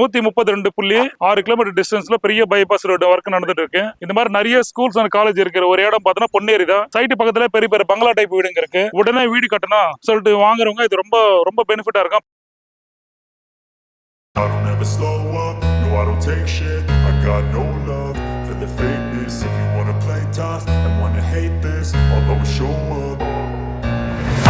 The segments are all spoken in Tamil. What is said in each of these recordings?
132.6 கிலோமீட்டர் டிஸ்டன்ஸ்ல பெரிய பைபாஸ் ரோடு ஒர்க் நடந்துட்டு இருக்கு. இந்த மாதிரி நிறைய ஸ்கூல்ஸ் அண்ட் காலேஜ் இருக்கிற ஒரு இடம் பார்த்தோன்னா பொன்னேரி தான். சைட்டு பக்கத்துல பெரிய பெரிய பங்களா டைப் வீடுங்க இருக்கு. உடனே வீடு கட்டணும் சொல்லிட்டு வாங்குறவங்க இது ரொம்ப ரொம்ப பெனிஃபிட்டா இருக்கும். I don't ever slow up, no I don't take shit. I got no love for the fakeness. If you wanna play tough and wanna hate this, I'll always show up.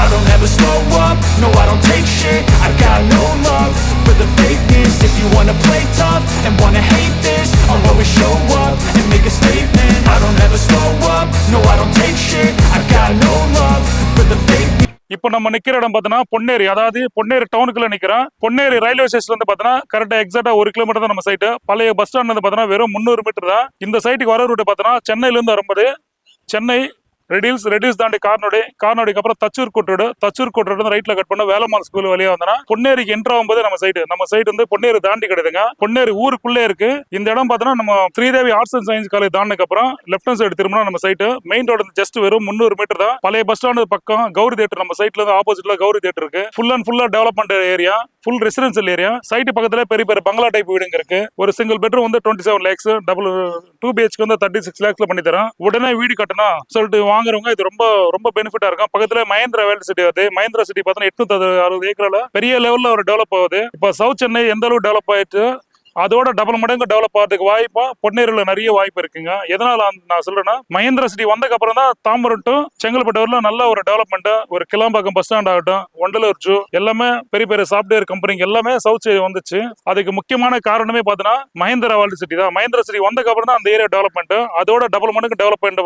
I don't ever slow up, no I don't take shit. I got no love for the fakeness. If you wanna play tough and wanna hate this, I'll always show up and make a statement. I don't ever slow up, no I don't take shit. I got no love for the fakeness. இப்போ நம்ம நிக்கிற இடம் பார்த்தோன்னா பொன்னேரி, அதாவது பொன்னேரி டவுனுக்குள்ள நிக்கிறோம். பொன்னேரி ரயில்வே ஸ்டேஷன்ல இருந்து பார்த்தோன்னா கரெக்டா எக்ஸாக்டா 1 கிலோமீட்டர் தான் நம்ம சைட்டு. பழைய பஸ் ஸ்டாண்ட் வந்து பார்த்தோன்னா வெறும் 300 மீட்டர் தான். இந்த சைட்டுக்கு வர ரூட் பார்த்தோன்னா சென்னையில இருந்து வரும்போது சென்னை ரெடியூஸ் தாண்டி கார்னோடிக்கு அப்புறம் தச்சூர் கோட்டோடு ரைட்ல கட் பண்ண வேலம்மாள் ஸ்கூல் வழியா வந்தா பொன்னேரிக்கு என்ட்ரு ஆகும்போது நம்ம சைட் வந்து பொன்னேரி தாண்டி கிடையாதுங்க. பொன்னேரி ஊருக்குள்ளே இருக்கு. இந்த இடம் பார்த்தோன்னா நம்ம Sridevi arts and science college தாண்டிக்கு அப்புறம் லெஃப்ட் ஹேண்ட் சைடு திரும்பினா நம்ம சைட்டு. மெயின் ரோடு ஜஸ்ட் வெறும் 300 மீட்டர் தான். பழைய பஸ் ஸ்டாண்ட் பக்கம் கௌரி தியேட்டர், நம்ம சைட்ல இருந்து ஆப்போசிட்ல கௌரி தியேட்டர் இருக்கு. ஃபுல்லா development area, full residential area. Side பக்கத்துல பெரிய பெரிய பங்களா டைப் வீடுங்க இருக்கு. ஒரு சிங்கிள் பெட்ரூம் வந்து 27 lakhs, டபுள் 2 BHK வந்து 36 lakhsல பண்ணி தரோம். உடனே வீடு கட்டணும் சொல்லிட்டு வாங்குறவங்க இது ரொம்ப ரொம்ப பெனிஃபிட்டா இருக்கும். பக்கத்துல மஹேந்திரா வேர்ல்ட் சிட்டி வருது. மஹேந்திரா சிட்டி பார்த்தா 860 ஏக்கர்ல பெரிய லெவல்ல ஒரு டெவலப் ஆகுது. இப்போ சவுத் சென்னை எந்த அளவுக்கு டெவலப் ஆயிட்டு அதோட டபுள் மடங்கு டெவலப் ஆகிறதுக்கு வாய்ப்பா பொன்னேரியில நிறைய வாய்ப்பு இருக்குங்க. எதனால நான் சொல்றேன்னா, மஹேந்திரா சிட்டி வந்ததுக்கு அப்புறம் தான் தாம்பரம் டு செங்கல்பட்டு வரல நல்ல ஒரு டெவலப்மெண்ட். ஒரு கிளாம்பாக்கம் பஸ் ஸ்டாண்ட் ஆகட்டும், ஒண்டலூர் ஜூ, எல்லாமே பெரிய பெரிய சாஃப்ட்வேர் கம்பெனிங்க எல்லாமே சவுத் சைடு வந்துச்சு. அதுக்கு முக்கியமான காரணமே பார்த்தோன்னா மஹேந்திரா வேர்ல்ட் சிட்டி தான். மஹேந்திரா சிட்டி வந்ததுக்கு அப்புறம் தான் அந்த ஏரியா டெவலப்மெண்ட், அதோட டபுள் மடங்கு டெவலப்மெண்ட்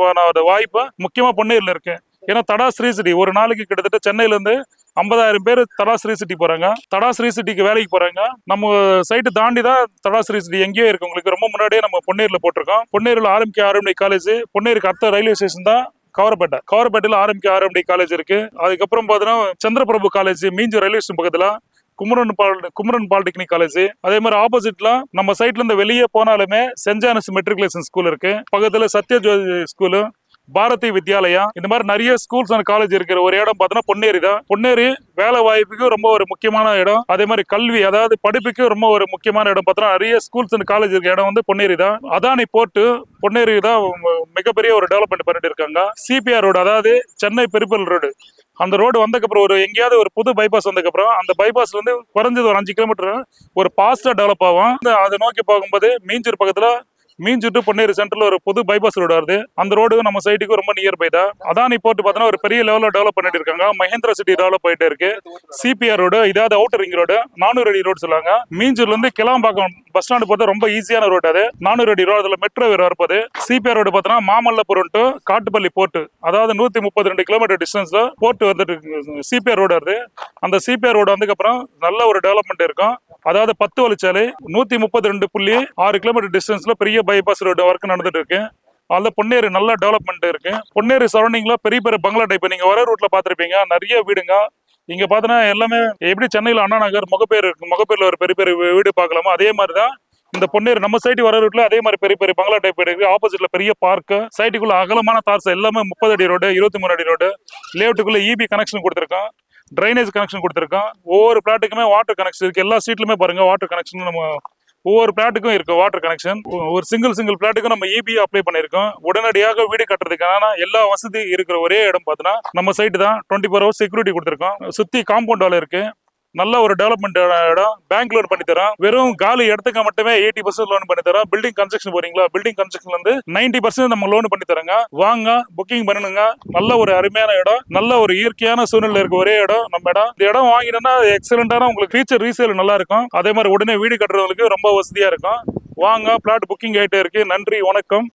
வாய்ப்பு முக்கியமா பொன்னேரியில இருக்கு. ஏன்னா தடா ஸ்ரீ சிட்டி ஒரு நாளைக்கு கிட்டத்தட்ட சென்னையில இருந்து 50,000 பேர் தடா ஸ்ரீ சிட்டி போறாங்க. தடா ஸ்ரீ சிட்டிக்கு வேலைக்கு போறாங்க. நம்ம சைட்டு தாண்டி தான் தடா ஸ்ரீ சிட்டி எங்கேயோ இருக்கு. உங்களுக்கு ரொம்ப முன்னாடியே நம்ம பொன்னேரியில போட்டிருக்கோம். பொன்னேரியில் RMK காலேஜ், பொன்னேரிக்கு அடுத்த ரயில்வே ஸ்டேஷன் தான் கவரப்பேட்டையில் RMK காலேஜ் இருக்கு. அதுக்கப்புறம் பார்த்தீங்கன்னா Chandraprabhu college Minjur railway station பக்கத்துல, குமரன் பாலிடெக்னிக் காலேஜ். அதே மாதிரி ஆப்போசிட்ல நம்ம சைட்ல இருந்து வெளியே போனாலுமே சென்ட் ஜான்ஸ் மெட்ரிகுலேஷன் ஸ்கூல் இருக்கு. பக்கத்துல சத்யஜோதி ஸ்கூலு, பாரதி வித்யாலயா, இந்த மாதிரி நிறைய ஸ்கூல்ஸ் அண்ட் காலேஜ் இருக்கிற ஒரு இடம் பார்த்தோன்னா பொன்னேரி தான். பொன்னேரி வேலை வாய்ப்புக்கு ரொம்ப ஒரு முக்கியமான இடம். அதே மாதிரி கல்வி, அதாவது படிப்புக்கு ரொம்ப ஒரு முக்கியமான இடம் பார்த்தோன்னா நிறைய ஸ்கூல்ஸ் அண்ட் காலேஜ் இருக்கிற இடம் வந்து பொன்னேரி தான். அதானி போர்ட்டு பொன்னேரி தான் மிகப்பெரிய ஒரு டெவலப்மெண்ட் பண்ணிட்டு இருக்காங்க. CPR ரோடு, அதாவது சென்னை பெரிபல் ரோடு, அந்த ரோடு வந்ததுக்கப்புறம் ஒரு எங்கேயாவது ஒரு புது பைபாஸ் வந்ததுக்கப்புறம் அந்த பைபாஸ்ல இருந்து குறைஞ்சது ஒரு 5 கிலோமீட்டர் ஒரு பாஸ்டா டெவலப் ஆகும். அதை நோக்கி போகும்போது மீஞ்சூர் பக்கத்துல மீஞ்சூர் டு பொன்னேரி சென்டர்ல ஒரு புது பைபாஸ் ரோடு வருது. அந்த ரோடு நம்ம சைட்டுக்கு ரொம்ப நியர் பை தான். அதானி போர்ட் பார்த்தோன்னா ஒரு பெரிய லெவலில் டெவலப் பண்ணிட்டு இருக்காங்க. மஹேந்திரா சிட்டி டெவலப் ஆயிட்டே இருக்கு. CPR ரோடு, இதாவது அவுட்டர் ரிங் ரோடு, 400 அடி ரோடு சொல்லுவாங்க. மீஞ்சூர்ல இருந்து கிளாம்பாக்கம் பஸ் ஸ்டாண்டு பார்த்தா ரொம்ப ஈஸியான ரோடு. அது 400 அடி ரோடு, அதுல மெட்ரோ வேறு வரப்போது. CPR ரோடு பார்த்தோன்னா மாமல்லபுரம் டு காட்டுப்பள்ளி போர்ட், அதாவது 132 கிலோமீட்டர் டிஸ்டன்ஸ்ல போர்ட் வந்துட்டு CPR ரோடு வருது. அந்த CPR ரோடு வந்ததுக்கப்புறம் நல்ல ஒரு டெவலப்மெண்ட் இருக்கும். அதாவது 10 வழிச்சாலை 132.6 கிலோமீட்டர் டிஸ்டன்ஸ்ல பெரிய பைபாஸ் ரோடு ஒர்க் நடந்துட்டு இருக்கு. அதுல பொன்னேரி நல்ல டெவலப்மெண்ட் இருக்கு. பொன்னேரி சரௌண்டிங்ல பெரிய பெரிய பங்களா டைப் நீங்க வர ரூட்ல பாத்திருப்பீங்க. நிறைய வீடுங்க இங்க பாத்தீங்கன்னா எல்லாமே எப்படி சென்னையில அண்ணா நகர் முகப்பேர்ல ஒரு பெரிய பெரிய வீடு பார்க்கலாமா, அதே மாதிரிதான் இந்த பொன்னேரி நம்ம சைட்டு வர ரூட்ல அதே மாதிரி பெரிய பெரிய பங்களா டைப் இருக்கு. ஆப்போசிட்ல பெரிய பார்க், சைட்டுக்குள்ள அகலமான தார்ஸ், எல்லாமே 30 அடி ரோடு, 23 அடி ரோடு. லேஅவுட்டுக்குள்ள EB கனெக்ஷன் கொடுத்துருக்கோம், ட்ரைனேஜ் கனெக்ஷன் கொடுத்துருக்கோம். ஒவ்வொரு பிளாட்டுக்குமே வாட்டர் கனெக்ஷன் இருக்கு. எல்லா ஸ்ட்ரீட்லுமே பாருங்க வாட்டர் கனெக்ஷன் நம்ம ஒவ்வொரு பிளாட்டுக்கும் இருக்கு வாட்டர் கனெக்ஷன். ஒரு சிங்கிள் பிளாட்டுக்கும் நம்ம EB அப்ளை பண்ணிருக்கோம். உடனடியாக வீடு கட்டுறதுக்கான எல்லா வசதி இருக்கிற ஒரே இடம் பார்த்தோன்னா நம்ம சைட்டு தான். 24 hours செக்யூரிட்டி கொடுத்துருக்கோம். சுத்தி காம்பவுண்ட் வால் இருக்கு. நல்ல ஒரு டெவலப்மெண்ட் இடம். பேங்க் லோன் பண்ணி தரோம். வெறும் காலி இடத்துக்கு மட்டுமே 80% லோன் பண்ணி தரோம். பில்டிங் கன்ஸ்ட்ரக்ஷன் போறீங்களா, பில்டிங் கன்ஸ்ட்ரக்ஷன்ல இருந்து 90% நம்ம லோன் பண்ணி தரோங்க. வாங்க, புக்கிங் பண்ணுங்க. நல்ல ஒரு அருமையான இடம், நல்ல ஒரு இயற்கையான சூழ்நிலை இருக்க ஒரே இடம் நம்ம இடம். இந்த இடம் வாங்கினா எக்ஸலண்டான உங்களுக்கு ஃபியூச்சர் ரீசேல் நல்லா இருக்கும். அதே மாதிரி உடனே வீடு கட்டுறவங்களுக்கு ரொம்ப வசதியா இருக்கும். வாங்க, பிளாட் புக்கிங் ஆயிட்டே இருக்கு. நன்றி, வணக்கம்.